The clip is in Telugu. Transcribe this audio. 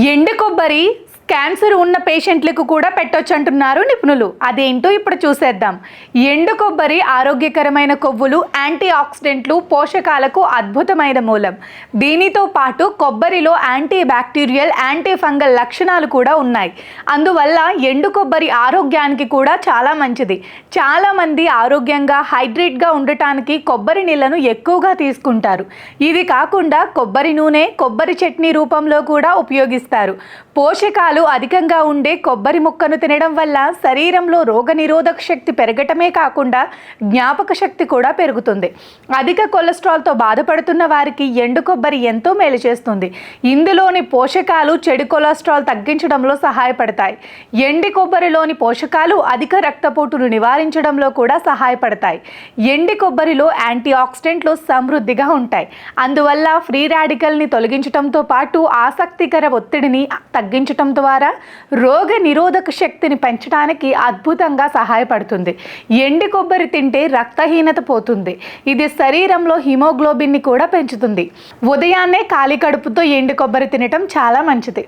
ఎండు కొబ్బరి క్యాన్సర్ ఉన్న పేషెంట్లకు కూడా పెట్టొచ్చు అంటున్నారు నిపుణులు. అదేంటో ఇప్పుడు చూసేద్దాం. ఎండు కొబ్బరి ఆరోగ్యకరమైన కొవ్వులు, యాంటీ ఆక్సిడెంట్లు, పోషకాలకు అద్భుతమైన మూలం. దీనితో పాటు కొబ్బరిలో యాంటీ బ్యాక్టీరియల్, యాంటీ ఫంగల్ లక్షణాలు కూడా ఉన్నాయి. అందువల్ల ఎండు కొబ్బరి ఆరోగ్యానికి కూడా చాలా మంచిది. చాలామంది ఆరోగ్యంగా హైడ్రేట్గా ఉండటానికి కొబ్బరి నీళ్ళను ఎక్కువగా తీసుకుంటారు. ఇది కాకుండా కొబ్బరి నూనె, కొబ్బరి చట్నీ రూపంలో కూడా ఉపయోగిస్తారు. పోషకాలు అధికంగా ఉండే కొబ్బరి ముక్కను తినడం వల్ల శరీరంలో రోగనిరోధక శక్తి పెరగటమే కాకుండా జ్ఞాపక శక్తి కూడా పెరుగుతుంది. అధిక కొలెస్ట్రాల్తో బాధపడుతున్న వారికి ఎండు కొబ్బరి ఎంతో మేలు చేస్తుంది. ఇందులోని పోషకాలు చెడు కొలెస్ట్రాల్ తగ్గించడంలో సహాయపడతాయి. ఎండి కొబ్బరిలోని పోషకాలు అధిక రక్తపోటును నివారించడంలో కూడా సహాయపడతాయి. ఎండి కొబ్బరిలో యాంటీ ఆక్సిడెంట్లు సమృద్ధిగా ఉంటాయి. అందువల్ల ఫ్రీ రాడికల్ని తొలగించడంతో పాటు ఆసక్తికర ఒత్తిడిని తగ్గించడం ద్వారా రోగ నిరోధక శక్తిని పెంచడానికి అద్భుతంగా సహాయపడుతుంది. ఎండు కొబ్బరి తింటే రక్తహీనత పోతుంది. ఇది శరీరంలో హిమోగ్లోబిన్ని కూడా పెంచుతుంది. ఉదయాన్నే ఖాళీ కడుపుతో ఎండు కొబ్బరి తినటం చాలా మంచిది.